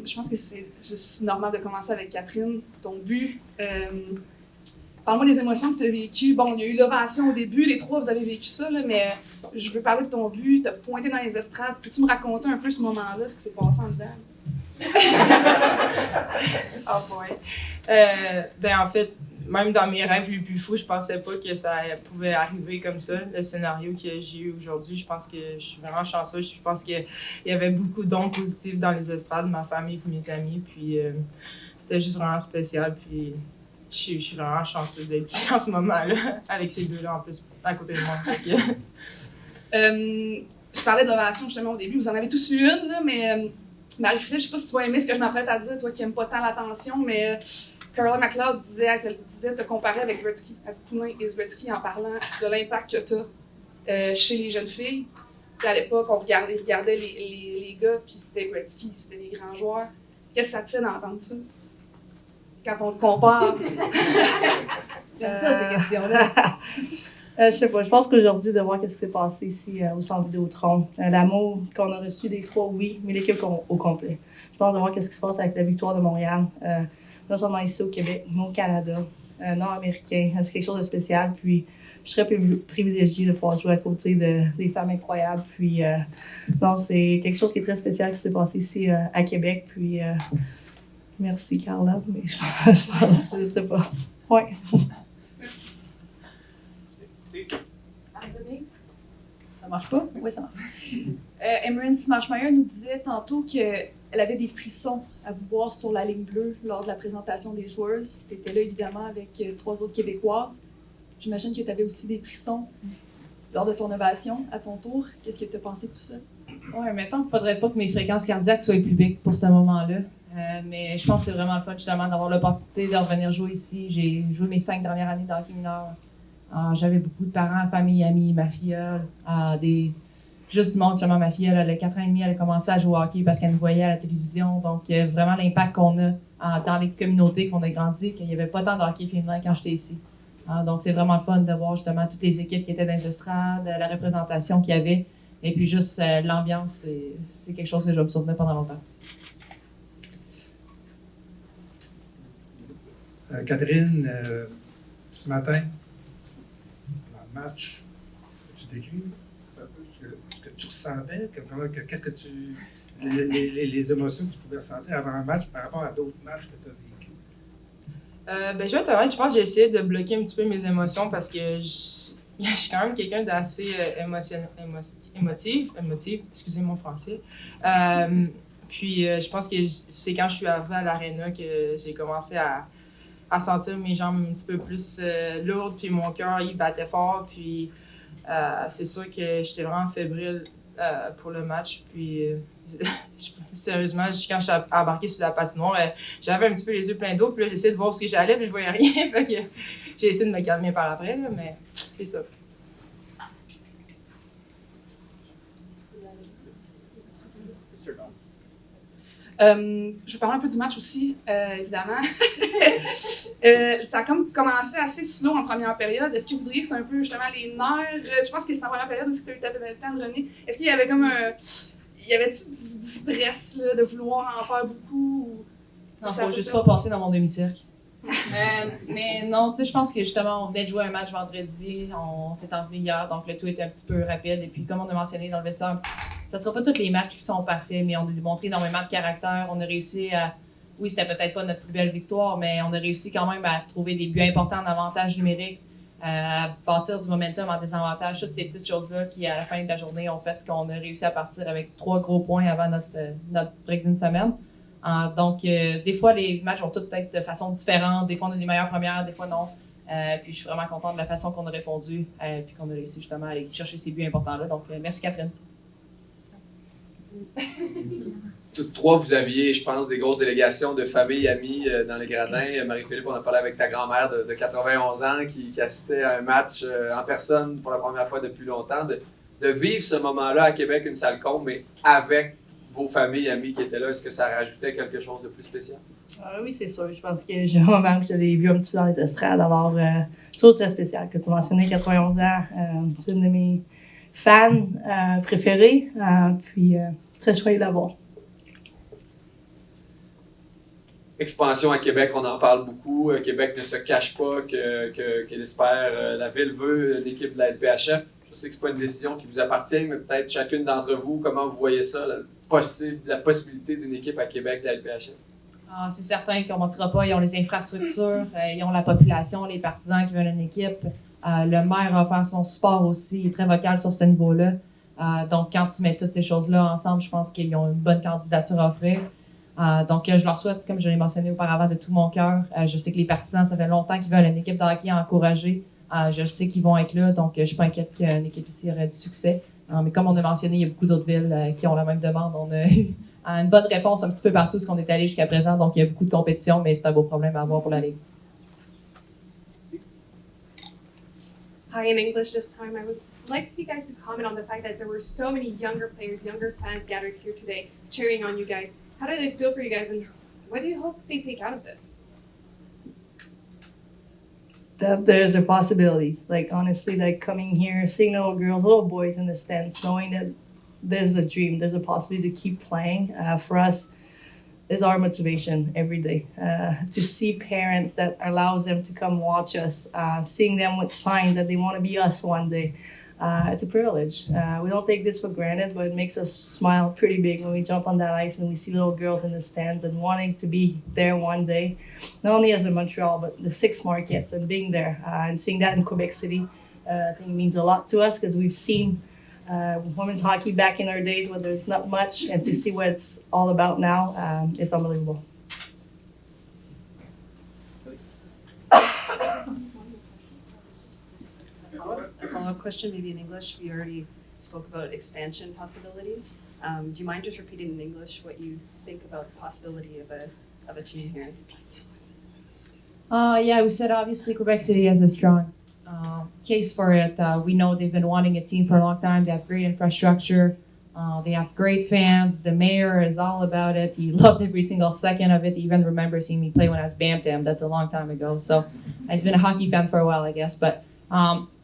Je pense que c'est juste normal de commencer avec Catherine, ton but. Parle-moi des émotions que tu as vécues. Bon, il y a eu l'ovation au début, les trois, vous avez vécu ça, là, mais je veux parler de ton but. Tu as pointé dans les estrades. Peux-tu me raconter un peu ce moment-là, ce qui s'est passé en dedans? Oh boy. Ben en fait, même dans mes rêves les plus fous, je pensais pas que ça pouvait arriver comme ça. Le scénario que j'ai eu aujourd'hui, je pense que je suis vraiment chanceuse. Je pense qu'il y avait beaucoup d'ondes positives dans les estrades, ma famille et mes amis. Puis c'était juste vraiment spécial. Puis je suis vraiment chanceuse d'être ici en ce moment-là, avec ces deux-là en plus à côté de moi. Je parlais d'ovation justement au début. Vous en avez tous eu une, là, mais Marie-Philippe, je sais pas si tu vas aimer ce que je m'apprête à dire, toi qui n'aimes pas tant l'attention, mais Caroline McLeod disait te comparer avec Gretzky. Elle dit Poulin et Gretzky en parlant de l'impact que tu as chez les jeunes filles. Puis à l'époque, on regardait les gars, puis c'était Gretzky, c'était les grands joueurs. Qu'est-ce que ça te fait d'entendre ça? Quand on te compare. J'aime ça, ces questions-là. Je sais pas, je pense qu'aujourd'hui, de voir ce qui s'est passé ici au Centre Vidéotron, l'amour qu'on a reçu des trois, oui, mais l'équipe au complet. Je pense de voir ce qui se passe avec la victoire de Montréal, non seulement ici au Québec, mais au Canada, nord-américain. C'est quelque chose de spécial. Puis, je serais privilégiée de pouvoir jouer à côté des femmes incroyables. Puis, non, c'est quelque chose qui est très spécial qui s'est passé ici à Québec. Puis, merci Carla, mais je pense, je sais pas. Ouais. Merci. Ça marche pas? Oui, ça marche. Emerine Smashmeyer nous disait tantôt qu'elle avait des frissons à vous voir sur la ligne bleue lors de la présentation des joueuses. Tu étais là, évidemment, avec 3 autres Québécoises. J'imagine que tu avais aussi des frissons lors de ton ovation à ton tour. Qu'est-ce que tu as pensé de tout ça? Ouais, mettons qu'il ne faudrait pas que mes fréquences cardiaques soient publiques pour ce moment-là. Mais je pense que c'est vraiment le fun, justement, d'avoir l'opportunité de revenir jouer ici. J'ai joué mes 5 dernières années dans le hockey mineur. J'avais beaucoup de parents, famille, amis, ma filleule, juste du monde, justement, ma filleule, elle a 4 ans et demi, elle a commencé à jouer au hockey parce qu'elle nous voyait à la télévision. Donc, vraiment l'impact qu'on a dans les communautés qu'on a grandi, qu'il n'y avait pas tant de hockey féminin quand j'étais ici. Donc, c'est vraiment le fun de voir, justement, toutes les équipes qui étaient dans les estrades, la représentation qu'il y avait, et puis juste l'ambiance, c'est quelque chose que je vais me souvenir pendant longtemps. Catherine, ce matin, dans le match, tu décris un peu ce que tu ressentais, qu'est-ce que les émotions que tu pouvais ressentir avant un match par rapport à d'autres matchs que tu as vécu? Je vais être honnête, je pense que j'ai essayé de bloquer un petit peu mes émotions parce que je suis quand même quelqu'un d'assez émotive, excusez mon français. Puis je pense que c'est quand je suis arrivée à l'aréna que j'ai commencé à sentir mes jambes un petit peu plus lourdes, puis mon cœur, il battait fort, puis c'est sûr que j'étais vraiment fébrile pour le match, puis sérieusement, quand je suis embarquée sur la patinoire, j'avais un petit peu les yeux pleins d'eau, puis là, j'ai essayé de voir où j'allais, puis je voyais rien, fait que j'ai essayé de me calmer par après, là, mais c'est ça. Je vais parler un peu du match aussi, évidemment. Ça a comme commencé assez slow en première période. Est-ce que vous diriez que c'est un peu justement les nerfs? Je pense que c'est en première période aussi que tu as eu ta pénalité de René. Est-ce qu'il y avait comme y avait-tu du stress là, de vouloir en faire beaucoup? Non, faut juste pas passer dans mon demi-cercle. Mais non, tu sais, je pense que justement, on venait de jouer un match vendredi, on s'est envenu hier, donc le tout était un petit peu rapide. Et puis, comme on a mentionné dans le vestiaire, ça sera pas tous les matchs qui sont parfaits, mais on a démontré énormément de caractère. On a réussi à. Oui, c'était peut-être pas notre plus belle victoire, mais on a réussi quand même à trouver des buts importants en avantage numérique, à bâtir du momentum en désavantage. Toutes ces petites choses-là qui, à la fin de la journée, ont fait qu'on a réussi à partir avec 3 gros points avant notre break d'une semaine. Donc, des fois, les matchs vont tous être de façon différente. Des fois, on a des meilleures premières, des fois, non. Puis, je suis vraiment contente de la façon qu'on a répondu puis qu'on a réussi justement à aller chercher ces buts importants-là. Donc, merci, Catherine. Toutes trois, vous aviez, je pense, des grosses délégations de famille, amis dans les gradins. Marie-Philippe, on a parlé avec ta grand-mère de 91 ans qui assistait à un match en personne pour la première fois depuis longtemps. De vivre ce moment-là à Québec, une salle comble, mais avec vos familles, amis qui étaient là, est-ce que ça rajoutait quelque chose de plus spécial? Oui, c'est sûr. Je pense que j'ai un moment que je l'ai vu un petit peu dans les estrades. Alors, c'est très spécial que tu as mentionné 91 ans. C'est une de mes fans préférées. Puis, très chouette de l'avoir. expansion à Québec, on en parle beaucoup. Québec ne se cache pas qu'elle espère, la ville veut une équipe de la LPHF. Je sais que ce n'est pas une décision qui vous appartient, mais peut-être chacune d'entre vous, comment vous voyez ça, la possibilité d'une équipe à Québec de la LPHF? Ah, c'est certain qu'on ne mentira pas, ils ont les infrastructures, ils ont la population, les partisans qui veulent une équipe. Le maire a offert son support aussi, il est très vocal sur ce niveau-là. Donc, quand tu mets toutes ces choses-là ensemble, je pense qu'ils ont une bonne candidature à offrir. Donc, je leur souhaite, comme je l'ai mentionné auparavant, de tout mon cœur. Je sais que les partisans, ça fait longtemps qu'ils veulent une équipe de hockey encouragée. Je sais qu'ils vont être là, donc je ne suis pas inquiète qu'une équipe ici aurait du succès. Mais comme on a mentionné, il y a beaucoup d'autres villes qui ont la même demande. On a eu une bonne réponse un petit peu partout ce qu'on est allé jusqu'à présent, donc il y a beaucoup de compétition, mais c'est un beau problème à avoir pour la Ligue. Hi, in English this time. I would like for you guys to comment on the fact that there were so many younger players, younger fans gathered here today cheering on you guys. How did it feel for you guys, and what do you hope they take out of this? That there's a possibility. Like honestly, like coming here, seeing little girls, little boys in the stands, knowing that there's a dream, there's a possibility to keep playing. For us, is our motivation every day. To see parents that allows them to come watch us, seeing them with signs that they want to be us one day. It's a privilege. We don't take this for granted, but it makes us smile pretty big when we jump on that ice and we see little girls in the stands and wanting to be there one day, not only as in Montreal, but the 6 markets and being there and seeing that in Quebec City, I think means a lot to us because we've seen women's hockey back in our days where there's not much, and to see what it's all about now, it's unbelievable. A follow-up question, maybe in English. We already spoke about expansion possibilities. Do you mind just repeating in English what you think about the possibility of a team here? Yeah, we said obviously Quebec City has a strong case for it. We know they've been wanting a team for a long time. They have great infrastructure. They have great fans. The mayor is all about it. He loved every single second of it. He even remember seeing me play when I was Bam-Tam. That's a long time ago. So he's been a hockey fan for a while, I guess. But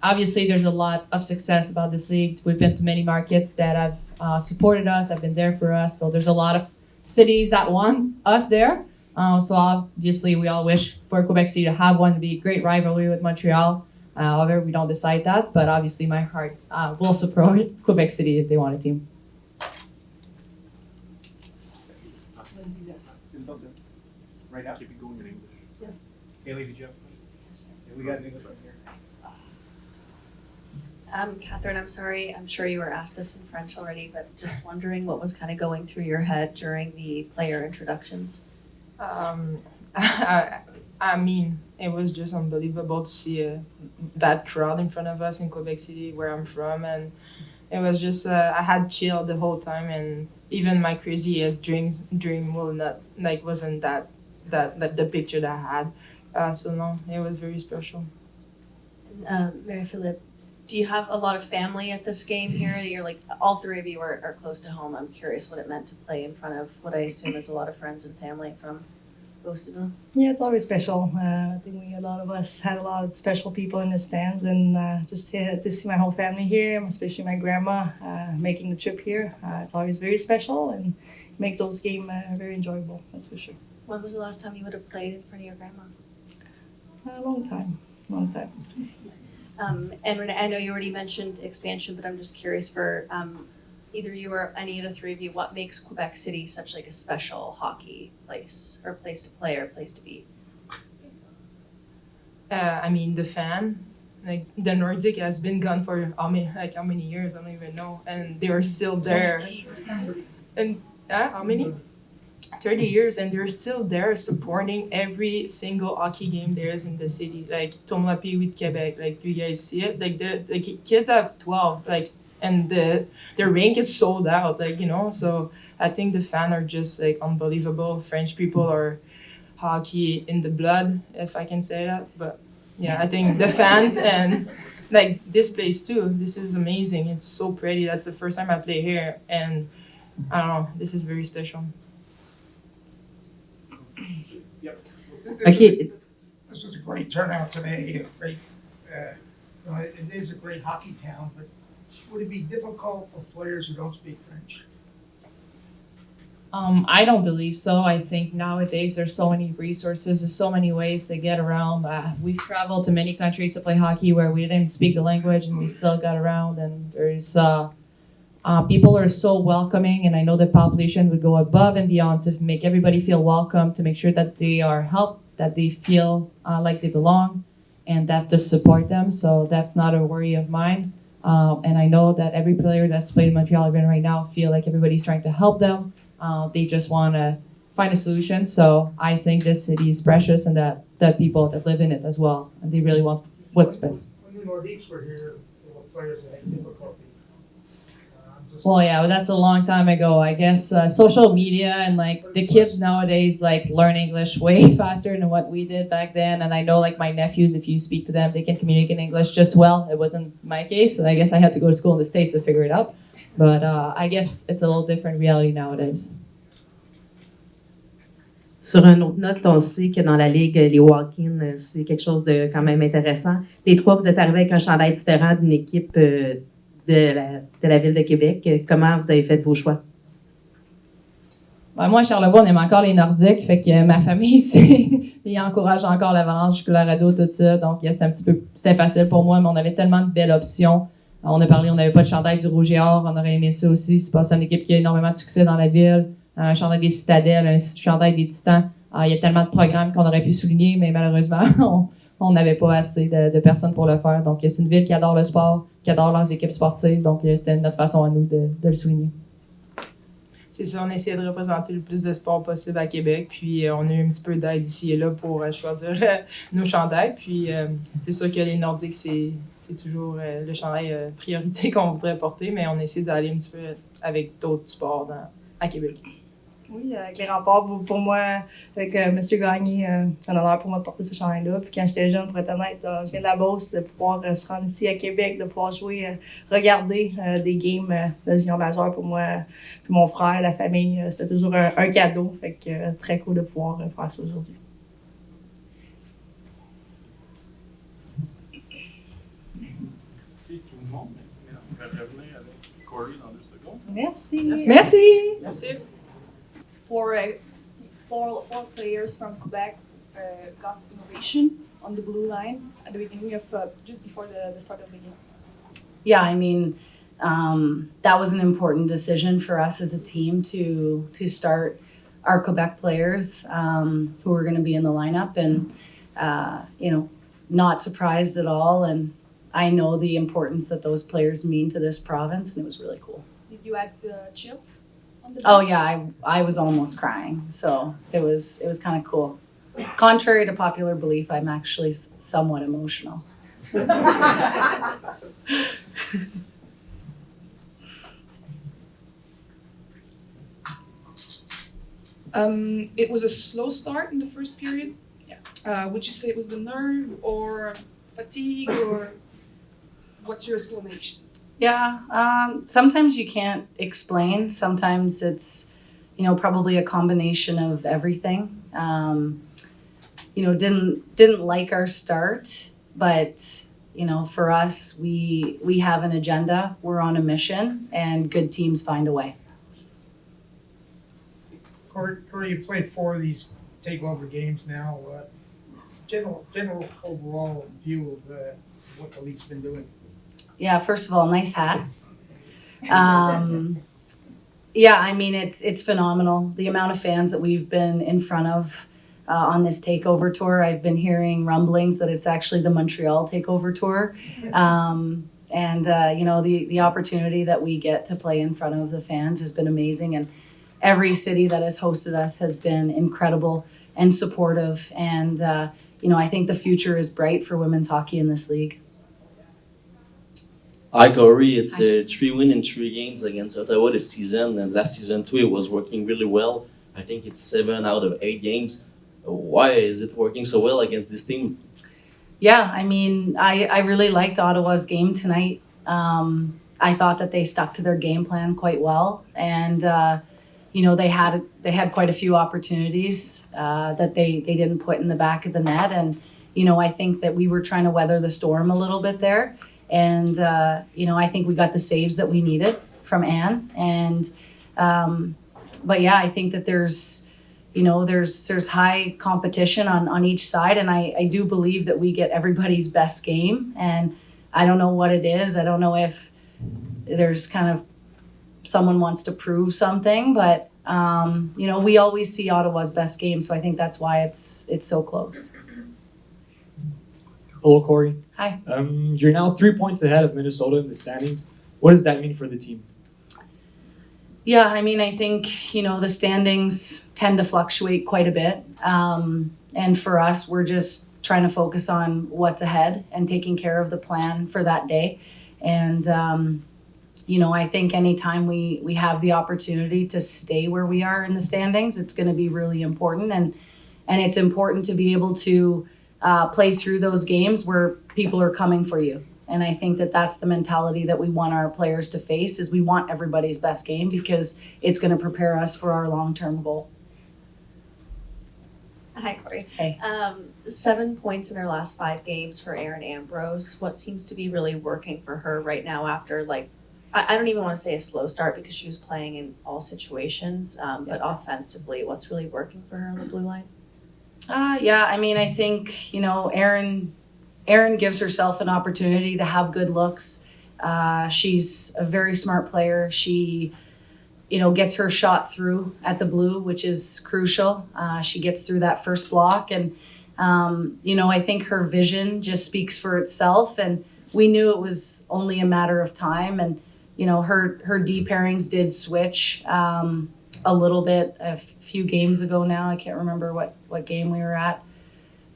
obviously there's a lot of success about this league. We've been to many markets that have supported us, have been there for us. So there's a lot of cities that want us there. So obviously we all wish for Quebec City to have one, to be a great rivalry with Montreal. However, we don't decide that, but obviously my heart will support Quebec City if they want a team. Right after you go in English. Yeah. Haley, did you have a question? Yeah, we got an English right here. Catherine, I'm sorry, I'm sure you were asked this in French already, but just wondering what was kind of going through your head during the player introductions. I mean, it was just unbelievable to see that crowd in front of us in Quebec City, where I'm from, and it was just I had chill the whole time, and even my craziest dream will not wasn't that the picture that I had. So no, it was very special. Marie-Philippe, do you have a lot of family at this game here? You're like, all 3 of you are close to home. I'm curious what it meant to play in front of what I assume is a lot of friends and family from Beauceville. Yeah, it's always special. I think a lot of us had a lot of special people in the stands, and just to see my whole family here, especially my grandma, making the trip here, it's always very special and makes those games very enjoyable, that's for sure. When was the last time you would have played in front of your grandma? A long time. And Renee, I know you already mentioned expansion, but I'm just curious for either you or any of the 3 of you, what makes Quebec City such like a special hockey place, or place to play, or place to be? I mean, the fan, like the Nordic has been gone for how many years? I don't even know, and they are still there. And how many? 30 years, and they're still there supporting every single hockey game there is in the city. Like Tournoi with Quebec, like you guys see it. Like the kids have 12, like, and the rink is sold out, like, you know. So I think the fans are just like unbelievable. French people are hockey in the blood, if I can say that. But yeah, I think the fans and like this place too. This is amazing. It's so pretty. That's the first time I play here, and I don't know. This is very special. This was a great turnout today. Great, it is a great hockey town, but would it be difficult for players who don't speak French? I don't believe so. I think nowadays there's so many resources, there's so many ways to get around. We've traveled to many countries to play hockey where we didn't speak the language and we still got around. And there's people are so welcoming, and I know the population would go above and beyond to make everybody feel welcome, to make sure that they are helped, that they feel like they belong, and that to support them. So that's not a worry of mine. And I know that every player that's played in Montreal even right now feel like everybody's trying to help them. They just want to find a solution. So I think this city is precious, and that the people that live in it as well, and they really want what's best. When the Nordiques were here, there were players that had difficulty. Well, yeah, but that's a long time ago. I guess social media and like the kids nowadays like learn English way faster than what we did back then. And I know like my nephews, if you speak to them, they can communicate in English just well. It wasn't my case, and I guess I had to go to school in the States to figure it out. But I guess it's a little different reality nowadays. Sur une autre note, on sait que dans la Ligue, les walk-in, c'est quelque chose de quand même intéressant. Les trois, vous êtes arrivés avec un chandail différent d'une équipe de la ville de Québec. Comment vous avez fait vos choix? Ben, moi, à Charlevoix, on aime encore les Nordiques, fait que ma famille, ils encouragent encore l'Avalanche, Colorado, tout ça. Donc, c'était facile pour moi, mais on avait tellement de belles options. On a parlé, on n'avait pas de chandail du Rouge et Or, on aurait aimé ça aussi. C'est pas une équipe qui a énormément de succès dans la ville. Un chandail des Citadelles, un chandail des Titans. Il y a tellement de programmes qu'on aurait pu souligner, mais malheureusement, on n'avait pas assez de personnes pour le faire. Donc, c'est une ville qui adore le sport, qui adore leurs équipes sportives. Donc, c'était notre façon à nous de le souligner. C'est ça, on essayait de représenter le plus de sport possible à Québec. Puis, on a eu un petit peu d'aide ici et là pour choisir nos chandails. Puis, c'est sûr que les Nordiques, c'est toujours le chandail priorité qu'on voudrait porter, mais on essaie d'aller un petit peu avec d'autres sports à Québec. Oui, avec les remparts, pour moi, avec M. Gagné, un honneur pour moi de porter ce chandail-là. Puis quand j'étais jeune, pour être honnête, je viens de la Beauce, de pouvoir se rendre ici à Québec, de pouvoir jouer, regarder des games de junior majeur pour moi, puis mon frère, la famille, c'était toujours un cadeau. Fait que très cool de pouvoir faire ça aujourd'hui. Merci tout le monde. Merci, mesdames. On va revenir avec Corey dans 2 secondes. Merci. Merci. Merci. Four players from Quebec got innovation on the blue line at the beginning of just before the start of the game. Yeah, I mean, that was an important decision for us as a team to start our Quebec players who were going to be in the lineup, and not surprised at all. And I know the importance that those players mean to this province, and it was really cool. Did you add the chills? Oh yeah, I was almost crying. So it was kind of cool. Contrary to popular belief, I'm actually somewhat emotional. It was a slow start in the first period. Yeah. Would you say it was the nerve or fatigue, or what's your explanation? Yeah, sometimes you can't explain. Sometimes it's, probably a combination of everything. Didn't like our start, but for us, we have an agenda. We're on a mission, and good teams find a way. Corey, you played 4 of these takeover games now. General overall view of what the league's been doing. Yeah, first of all, nice hat. Yeah, I mean, it's phenomenal. The amount of fans that we've been in front of on this takeover tour. I've been hearing rumblings that it's actually the Montreal takeover tour. The opportunity that we get to play in front of the fans has been amazing. And every city that has hosted us has been incredible and supportive. And, I think the future is bright for women's hockey in this league. Hi, Corey. It's 3 wins in 3 games against Ottawa this season. And last season, too, it was working really well. I think it's 7 out of 8 games. Why is it working so well against this team? Yeah, I mean, I really liked Ottawa's game tonight. I thought that they stuck to their game plan quite well. And, they had quite a few opportunities that they didn't put in the back of the net. And, I think that we were trying to weather the storm a little bit there. And, I think we got the saves that we needed from Anne. And but yeah, I think that there's high competition on each side, and I do believe that we get everybody's best game, and I don't know what it is. I don't know if there's kind of someone wants to prove something, but we always see Ottawa's best game, so I think that's why it's so close. Hello, Corey. Hi. You're now 3 points ahead of Minnesota in the standings. What does that mean for the team? Yeah, I mean, I think, the standings tend to fluctuate quite a bit. And for us, we're just trying to focus on what's ahead and taking care of the plan for that day. And, I think anytime we have the opportunity to stay where we are in the standings, it's going to be really important. And it's important to be able to play through those games where people are coming for you. And I think that that's the mentality that we want our players to face, is we want everybody's best game because it's going to prepare us for our long-term goal. Hi, Corey. Hey. 7 points in her last 5 games for Erin Ambrose. What seems to be really working for her right now after, I don't even want to say a slow start because she was playing in all situations, but offensively, what's really working for her on the blue line? Yeah, I mean, I think, Erin gives herself an opportunity to have good looks. She's a very smart player. She, gets her shot through at the blue, which is crucial. She gets through that first block. And, I think her vision just speaks for itself. And we knew it was only a matter of time. And, her D pairings did switch a little bit a few games ago now. I can't remember what game we were at.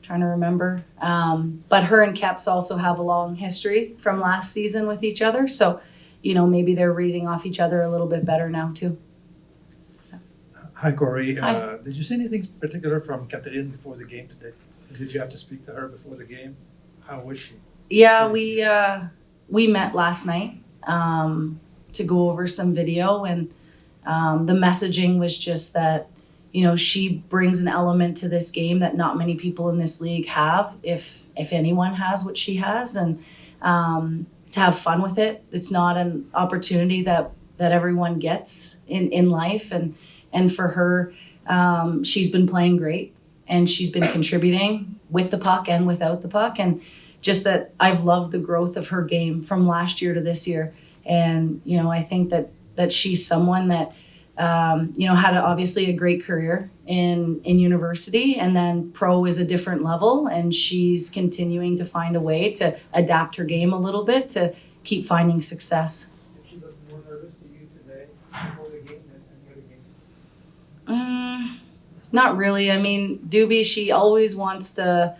Trying to remember. But her and Keps also have a long history from last season with each other. So, maybe they're reading off each other a little bit better now too. Hi, Corey. Hi. Did you see anything particular from Catherine before the game today? Did you have to speak to her before the game? How was she? Yeah, we met last night to go over some video, and the messaging was just that, she brings an element to this game that not many people in this league have, if anyone has what she has, and to have fun with it. It's not an opportunity that everyone gets in life, and for her, she's been playing great, and she's been contributing with the puck and without the puck, and just that I've loved the growth of her game from last year to this year, and I think that she's someone that had obviously a great career in university, and then pro is a different level, and she's continuing to find a way to adapt her game a little bit to keep finding success. Did she look more nervous to you today before the game than any other games? Not really. I mean, Doobie, she always wants to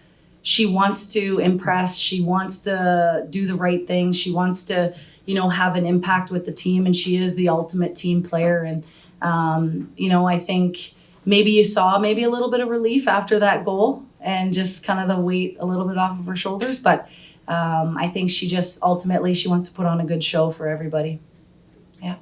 impress. She wants to do the right thing. She wants to, have an impact with the team, and she is the ultimate team player. And I think maybe you saw a little bit of relief after that goal and just kind of the weight a little bit off of her shoulders. But I think she just ultimately she wants to put on a good show for everybody. Yeah.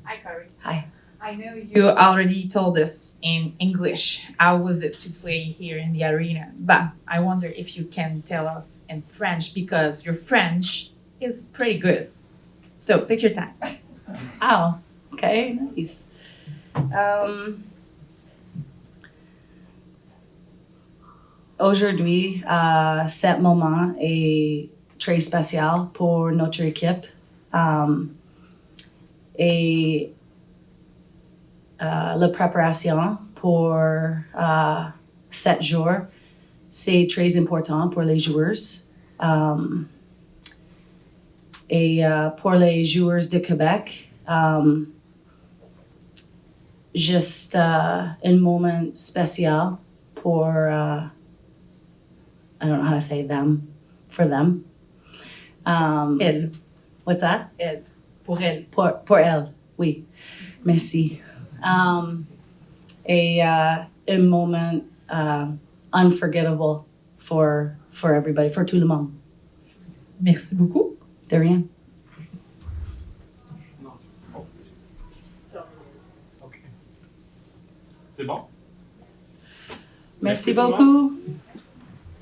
Hi, Corey. Hi. I know you already told us in English how was it to play here in the arena, but I wonder if you can tell us in French because your French is pretty good. So take your time. Oh, okay, nice. Aujourd'hui, cet moment est très spécial pour notre équipe. Et la préparation pour 7 jours, c'est très important pour les joueurs. Et pour les joueurs de Québec, juste un moment spécial pour, I don't know how to say them, for them. Elle. What's that? Elle. Pour elle. Pour elle, oui. Merci. A moment unforgettable for everybody, for tout le monde. Merci beaucoup. De rien. C'est bon? Merci tout le monde. beaucoup.